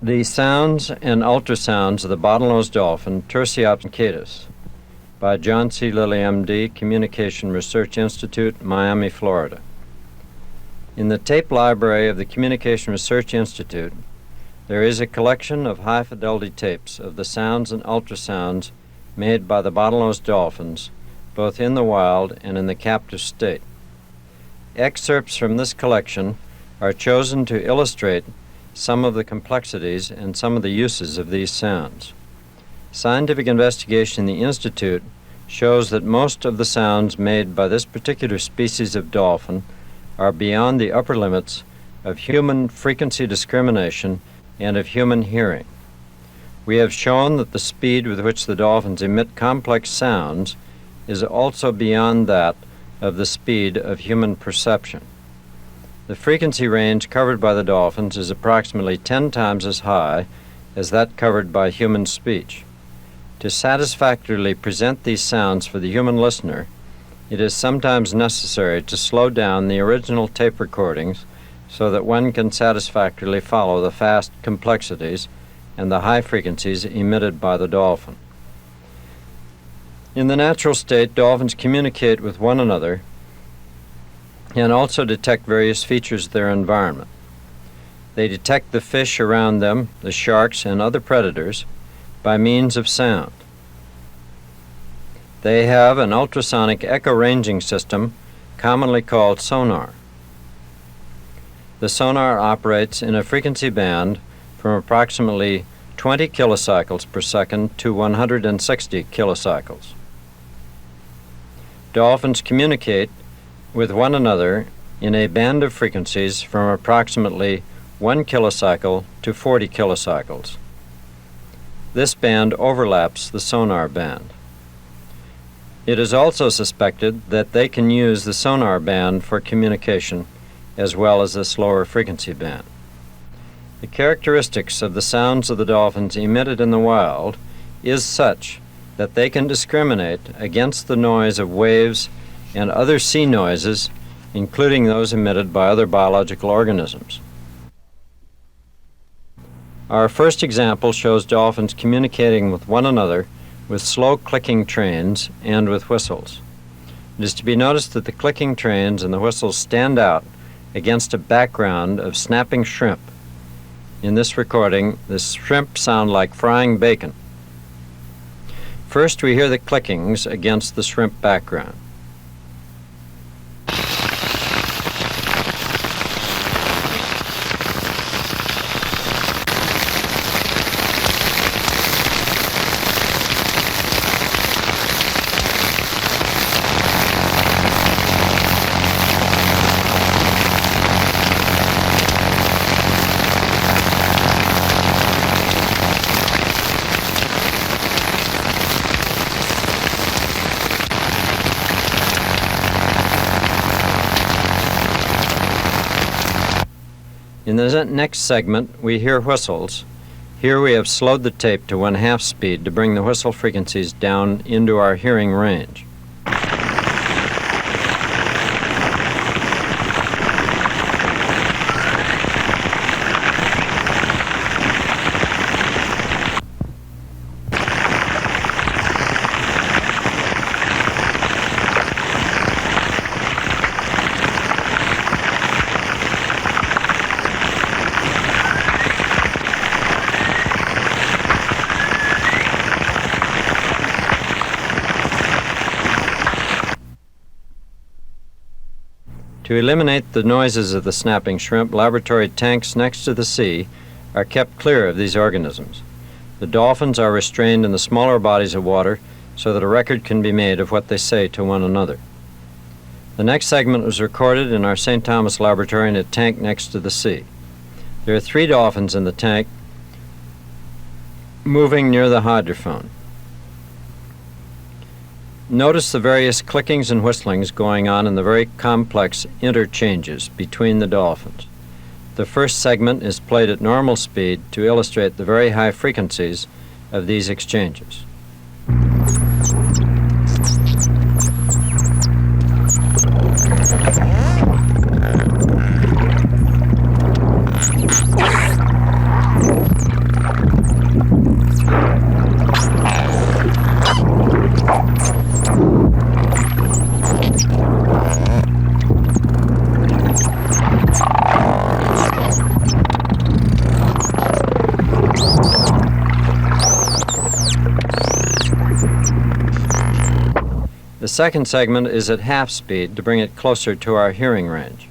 The Sounds and Ultrasounds of the Bottle-Nose Dolphin, Tursiops by John C. Lilly, M.D., Communication Research Institute, Miami, Florida. In the tape library of the Communication Research Institute, there is a collection of high-fidelity tapes of the sounds and ultrasounds made by the bottlenose dolphins, both in the wild and in the captive state. Excerpts from this collection are chosen to illustrate some of the complexities and some of the uses of these sounds. Scientific investigation in the Institute shows that most of the sounds made by this particular species of dolphin are beyond the upper limits of human frequency discrimination and of human hearing. We have shown that the speed with which the dolphins emit complex sounds is also beyond that of the speed of human perception. The frequency range covered by the dolphins is approximately 10 times as high as that covered by human speech. To satisfactorily present these sounds for the human listener, it is sometimes necessary to slow down the original tape recordings so that one can satisfactorily follow the fast complexities and the high frequencies emitted by the dolphin. In the natural state, dolphins communicate with one another and also detect various features of their environment. They detect the fish around them, the sharks, and other predators by means of sound. They have an ultrasonic echo-ranging system commonly called sonar. The sonar operates in a frequency band from approximately 20 kilocycles per second to 160 kilocycles. Dolphins communicate with one another in a band of frequencies from approximately 1 kilocycle to 40 kilocycles. This band overlaps the sonar band. It is also suspected that they can use the sonar band for communication as well as the slower frequency band. The characteristics of the sounds of the dolphins emitted in the wild is such that they can discriminate against the noise of waves and other sea noises, including those emitted by other biological organisms. Our first example shows dolphins communicating with one another with slow clicking trains and with whistles. It is to be noticed that the clicking trains and the whistles stand out against a background of snapping shrimp. In this recording, the shrimp sound like frying bacon. First, we hear the clickings against the shrimp background. In the next segment, we hear whistles. Here we have slowed the tape to 1/2 speed to bring the whistle frequencies down into our hearing range. To eliminate the noises of the snapping shrimp, laboratory tanks next to the sea are kept clear of these organisms. The dolphins are restrained in the smaller bodies of water so that a record can be made of what they say to one another. The next segment was recorded in our St. Thomas laboratory in a tank next to the sea. There are 3 dolphins in the tank moving near the hydrophone. Notice the various clickings and whistlings going on in the very complex interchanges between the dolphins. The first segment is played at normal speed to illustrate the very high frequencies of these exchanges. second segment is at half speed to bring it closer to our hearing range.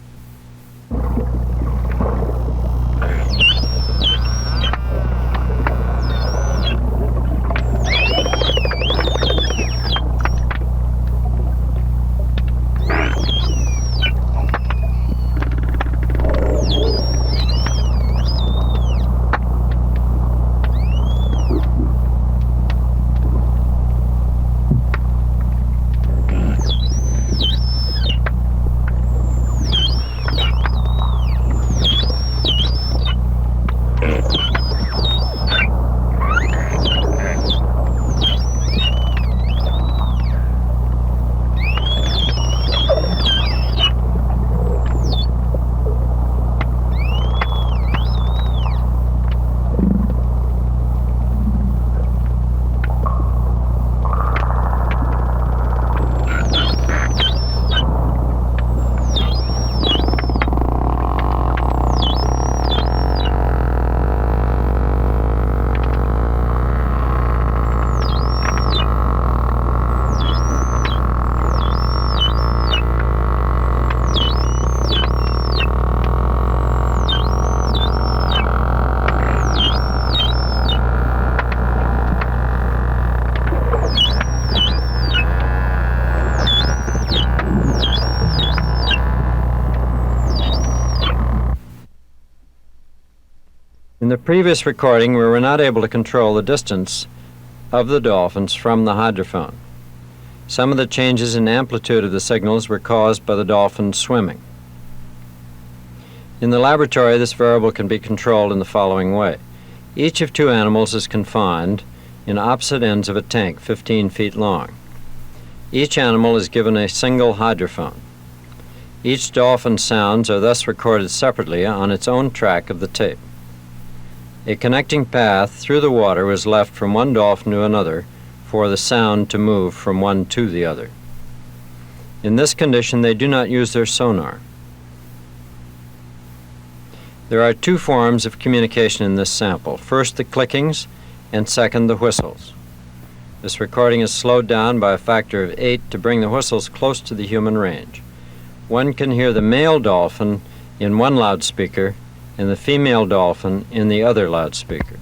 In the previous recording, we were not able to control the distance of the dolphins from the hydrophone. Some of the changes in amplitude of the signals were caused by the dolphins swimming. In the laboratory, this variable can be controlled in the following way. Each of two animals is confined in opposite ends of a tank 15 feet long. Each animal is given a single hydrophone. Each dolphin's sounds are thus recorded separately on its own track of the tape. A connecting path through the water was left from one dolphin to another for the sound to move from one to the other. In this condition, they do not use their sonar. There are two forms of communication in this sample. First, the clickings, and second, the whistles. This recording is slowed down by a factor of 8 to bring the whistles close to the human range. One can hear the male dolphin in one loudspeaker and the female dolphin in the other loudspeaker.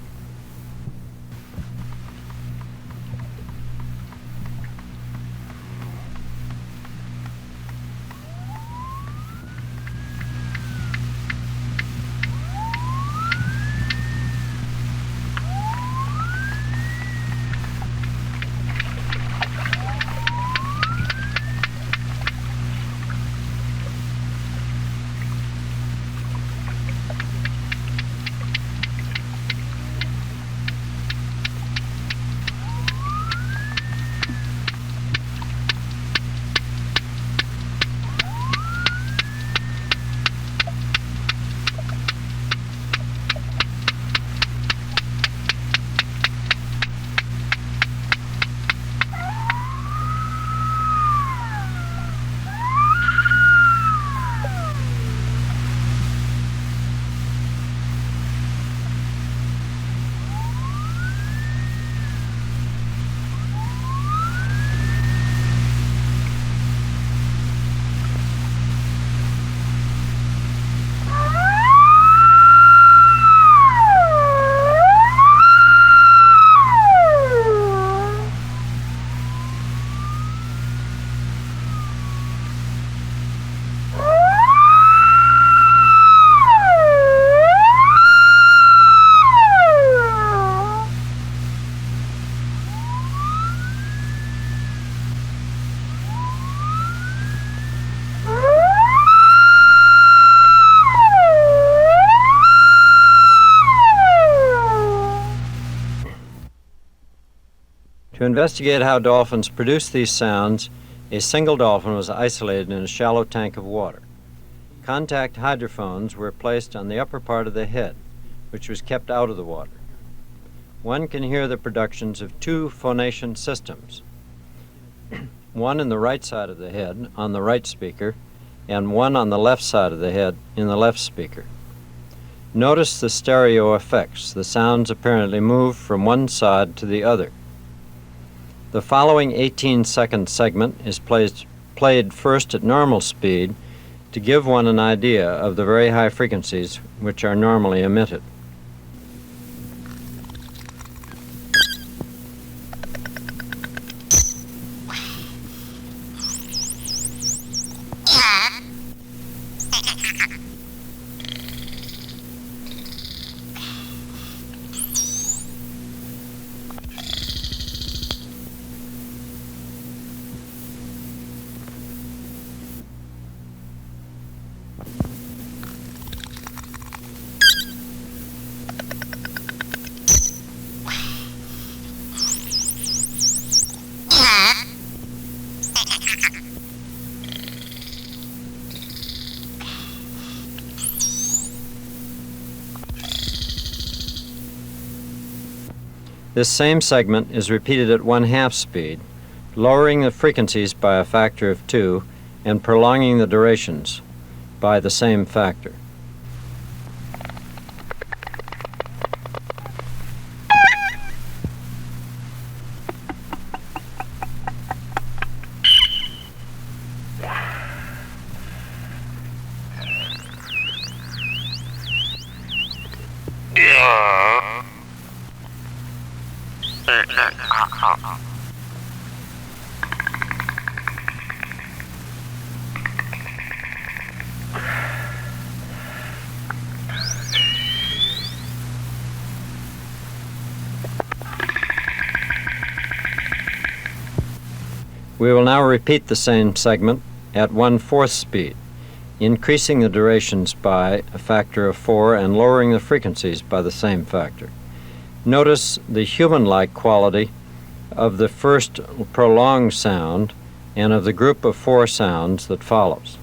To investigate how dolphins produce these sounds, a single dolphin was isolated in a shallow tank of water. Contact hydrophones were placed on the upper part of the head, which was kept out of the water. One can hear the productions of two phonation systems, one in the right side of the head on the right speaker, and one on the left side of the head in the left speaker. Notice the stereo effects. The sounds apparently move from one side to the other. The following 18-second segment is played first at normal speed to give one an idea of the very high frequencies which are normally emitted. This same segment is repeated at 1/2 speed, lowering the frequencies by a factor of 2 and prolonging the durations by the same factor. We will now repeat the same segment at 1/4 speed, increasing the durations by a factor of 4 and lowering the frequencies by the same factor. Notice the human-like quality of the first prolonged sound and of the group of 4 sounds that follows.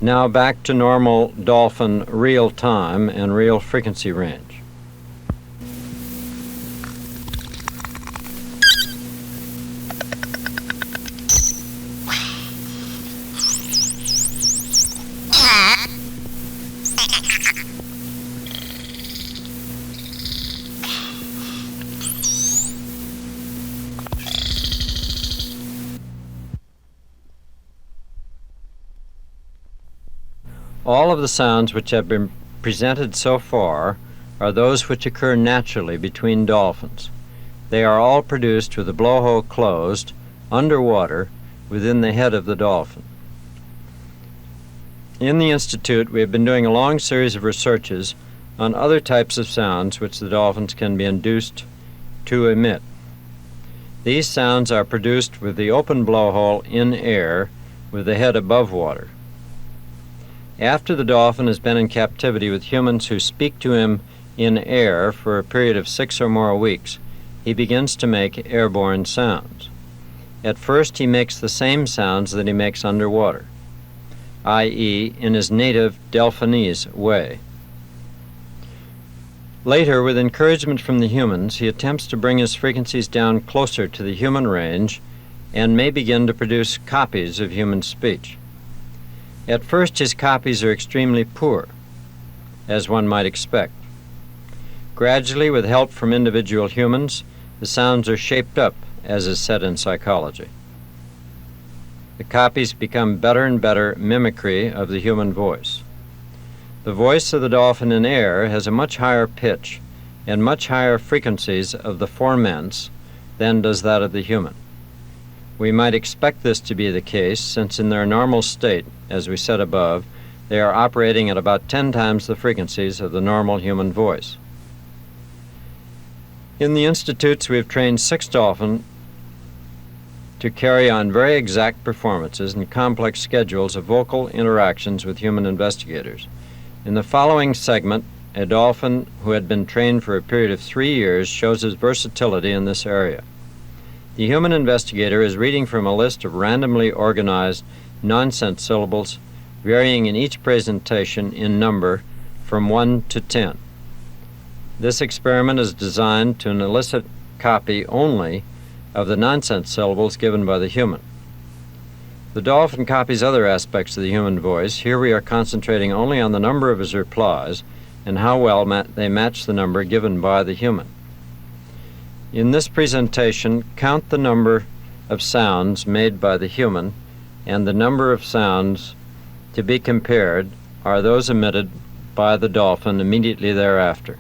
Now back to normal dolphin real time and real frequency range. All of the sounds which have been presented so far are those which occur naturally between dolphins. They are all produced with the blowhole closed, underwater, within the head of the dolphin. In the Institute, we have been doing a long series of researches on other types of sounds which the dolphins can be induced to emit. These sounds are produced with the open blowhole in air with the head above water. After the dolphin has been in captivity with humans who speak to him in air for a period of 6 or more weeks, he begins to make airborne sounds. At first, he makes the same sounds that he makes underwater, i.e., in his native Delphinese way. Later, with encouragement from the humans, he attempts to bring his frequencies down closer to the human range and may begin to produce copies of human speech. At first, his copies are extremely poor, as one might expect. Gradually, with help from individual humans, the sounds are shaped up, as is said in psychology. The copies become better and better mimicry of the human voice. The voice of the dolphin in air has a much higher pitch and much higher frequencies of the formants than does that of the human. We might expect this to be the case since in their normal state, as we said above, they are operating at about 10 times the frequencies of the normal human voice. In the institutes, we have trained 6 dolphins to carry on very exact performances and complex schedules of vocal interactions with human investigators. In the following segment, a dolphin who had been trained for a period of 3 years shows his versatility in this area. The human investigator is reading from a list of randomly organized nonsense syllables, varying in each presentation in number from 1 to 10. This experiment is designed to elicit copy only of the nonsense syllables given by the human. The dolphin copies other aspects of the human voice. Here we are concentrating only on the number of his replies and how well they match the number given by the human. In this presentation, count the number of sounds made by the human, and the number of sounds to be compared are those emitted by the dolphin immediately thereafter.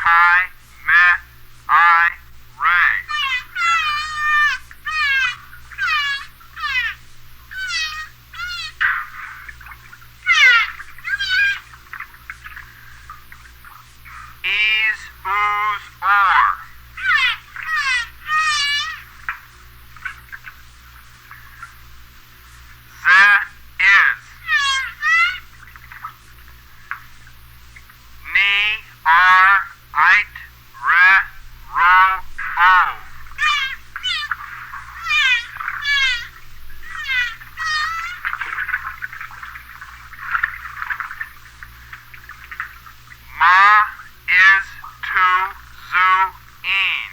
chi, me, I, ray. Ease, ooze, or. Ze, is. Ni, are, ite, re, ro, o. Ma, is, to, zu, een.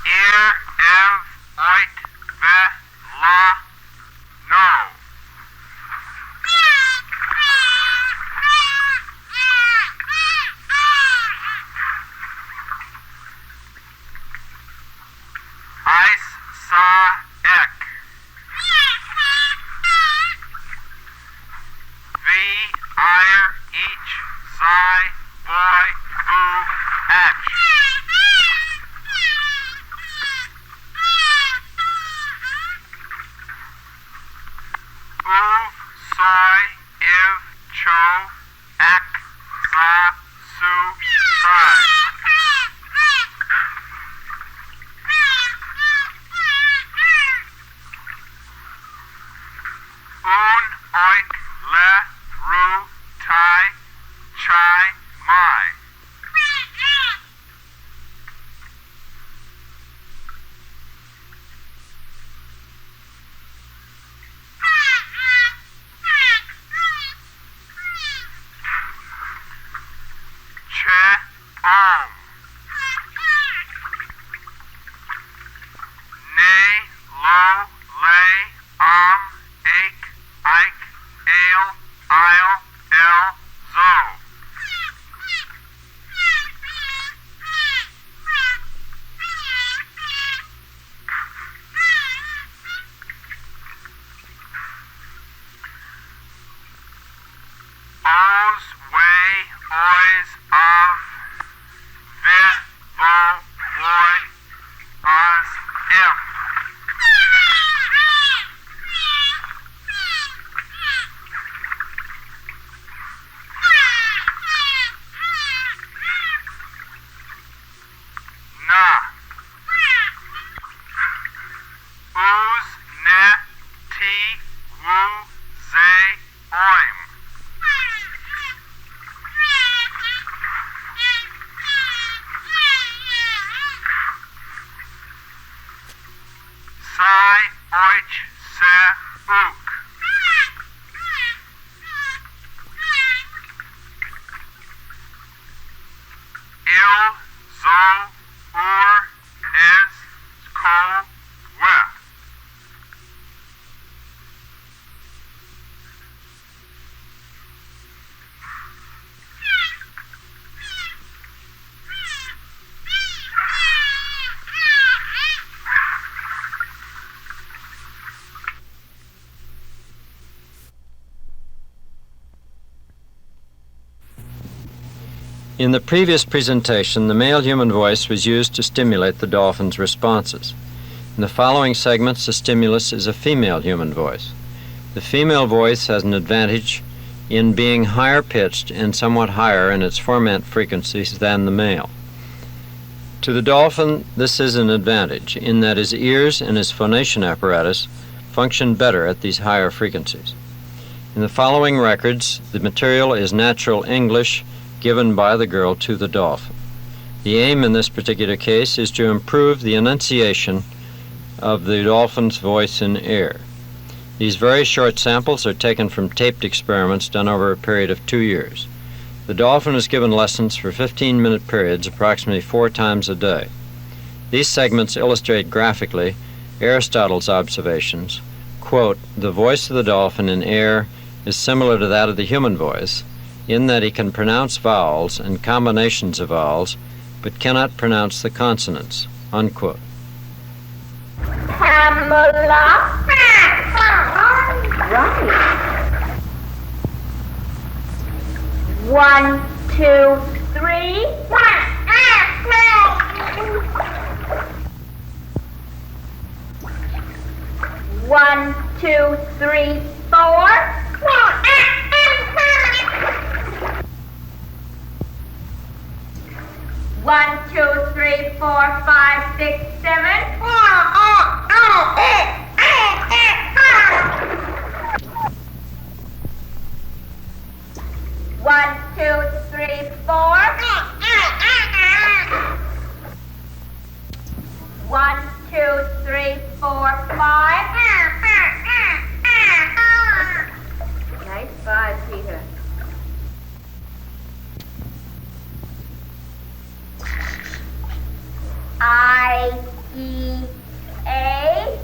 Ir, ev, oit, ve, la, no. Ice, sa, ek. V, ire, each, xi, boy, boo, etch. Oof, soy, iv, cho, ek, sa, su, si. Un, oik, le, ru, tai, chai, mai. Che, om. Ne, lo, lay, ake, ike, ale, isle, el, zo. O's, way, oys, of, vi, vo, voy, os, im. Na. Ooze, ne, ti, woo, zay, oim. Sai, oich, se, ook. Il, zo, oer, is, ko, we. In the previous presentation, the male human voice was used to stimulate the dolphin's responses. In the following segments, the stimulus is a female human voice. The female voice has an advantage in being higher pitched and somewhat higher in its formant frequencies than the male. To the dolphin, this is an advantage in that his ears and his phonation apparatus function better at these higher frequencies. In the following records, the material is natural English given by the girl to the dolphin. The aim in this particular case is to improve the enunciation of the dolphin's voice in air. These very short samples are taken from taped experiments done over a period of 2 years. The dolphin is given lessons for 15-minute periods approximately 4 times a day. These segments illustrate graphically Aristotle's observations. Quote, "The voice of the dolphin in air is similar to that of the human voice, in that he can pronounce vowels and combinations of vowels, but cannot pronounce the consonants." Unquote. 1, 2, 3. 1, 2, 3, 4. 1, 2, 3, 4, 5, 6, 7. 1, 2, 3, 4. 1, 2, 3, 4, 5. Nice 5, Peter. I, E, A.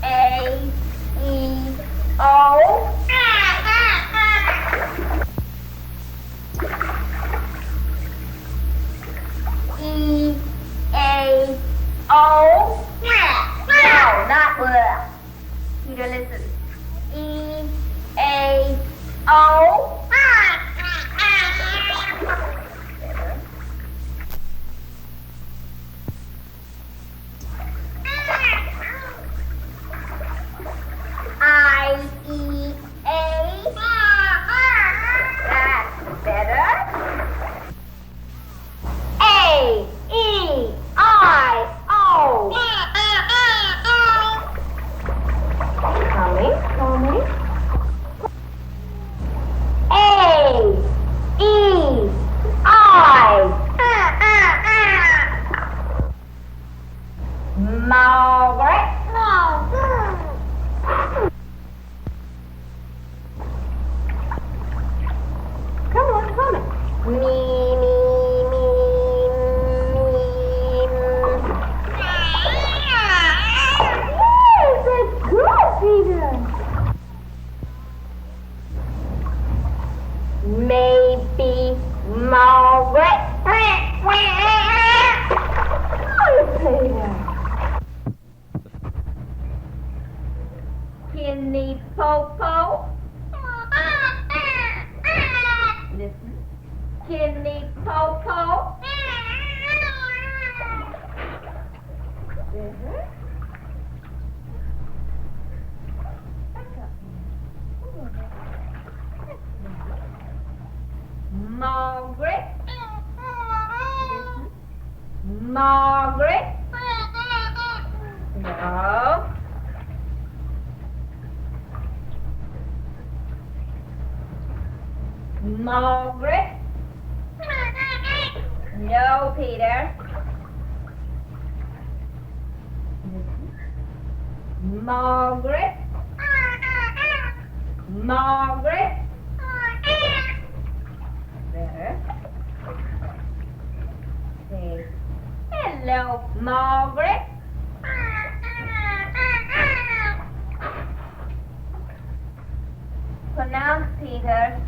A, E, O. E, A, O. No, not word. Peter, listen. E, A, O. I, E, A. That's better. A, E, I, O. Coming. A, E, I. Margaret. Come on. Me, me, me, me. Yes, that's good, Peter. Maybe Margaret. Oh, Peter. Kinny Popo. Listen. Kinny Popo. Margaret. Margaret. No. Margaret. No, Peter. Margaret. Margaret. Better. Say, hello, Margaret. Pronounce, Peter.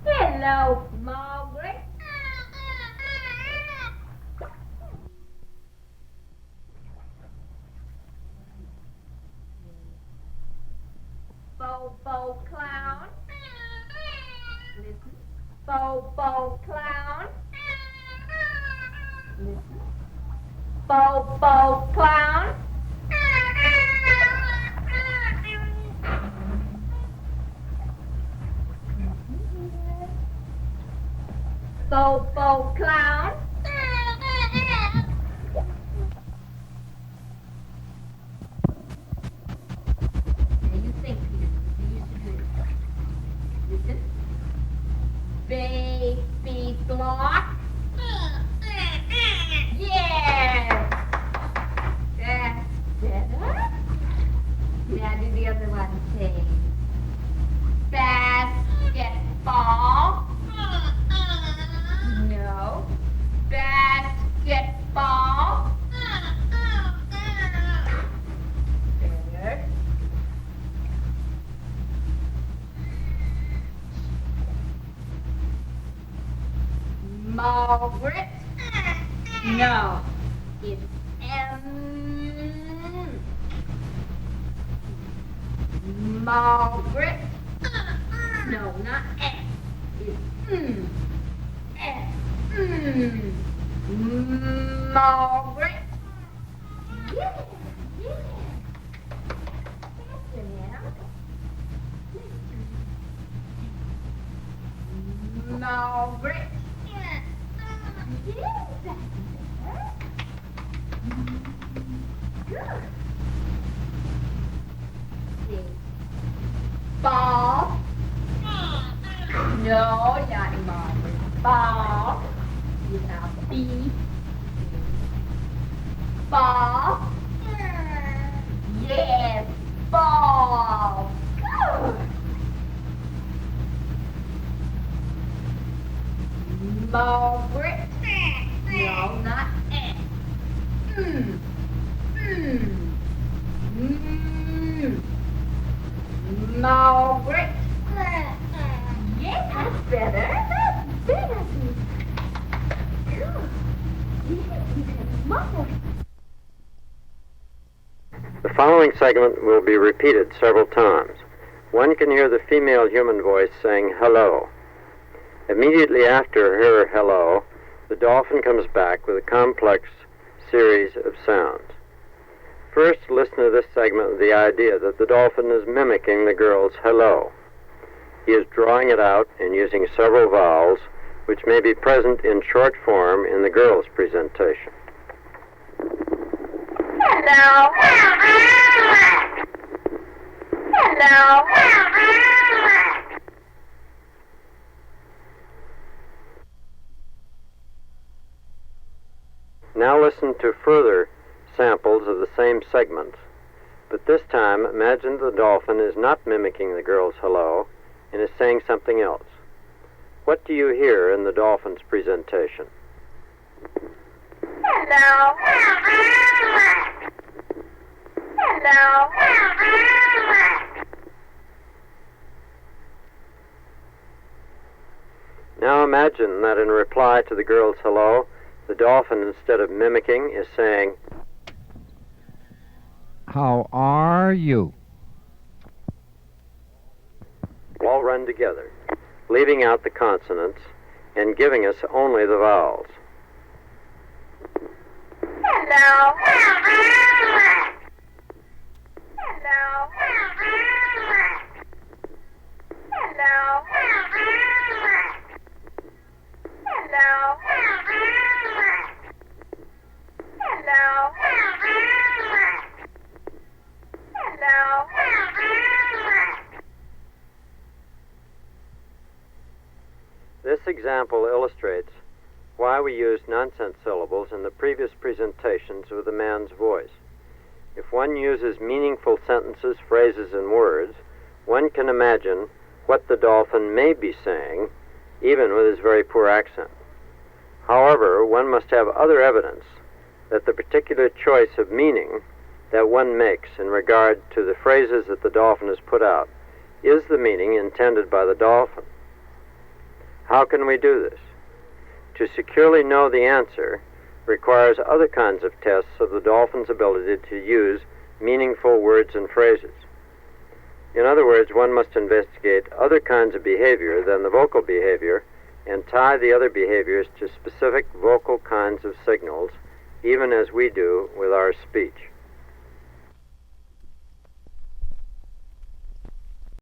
Hello, Margaret. Bobo clown. Listen. Bobo clown. Listen. Bobo clown. Bobo clown. Now you think, Peter. You used to do it. Listen. Baby block. Yes. That's better. Now do the other one. Say basketball. No. Basketball. Better. Margaret. No. It's M. Margaret. No, not S. It's S. Margaret. Yeah, yeah. Faster now. Margaret. Yeah, that's better. Good. See. Bob. No, not Margaret. Bob. Without the B. Bob. Yes, Bob. Good. Margaret. No, not S. Margaret. Yes, that's better. That's better. Good. Yes, Mother. The following segment will be repeated several times. One can hear the female human voice saying hello. Immediately after her hello, the dolphin comes back with a complex series of sounds. First, listen to this segment with the idea that the dolphin is mimicking the girl's hello. He is drawing it out and using several vowels, which may be present in short form in the girl's presentation. Hello. Hello. Now listen to further samples of the same segments, but this time imagine the dolphin is not mimicking the girl's hello and is saying something else. What do you hear in the dolphin's presentation? Hello. Hello. Now imagine that in reply to the girl's hello, the dolphin, instead of mimicking, is saying, How are you? all run together, leaving out the consonants and giving us only the vowels. Hello. Hello. Hello. Hello. Hello. Hello. This example illustrates why we used nonsense syllables in the previous presentations with a man's voice. If one uses meaningful sentences, phrases, and words, one can imagine what the dolphin may be saying, even with his very poor accent. However, one must have other evidence that the particular choice of meaning that one makes in regard to the phrases that the dolphin has put out is the meaning intended by the dolphin. How can we do this? To securely know the answer requires other kinds of tests of the dolphin's ability to use meaningful words and phrases. In other words, one must investigate other kinds of behavior than the vocal behavior and tie the other behaviors to specific vocal kinds of signals, even as we do with our speech.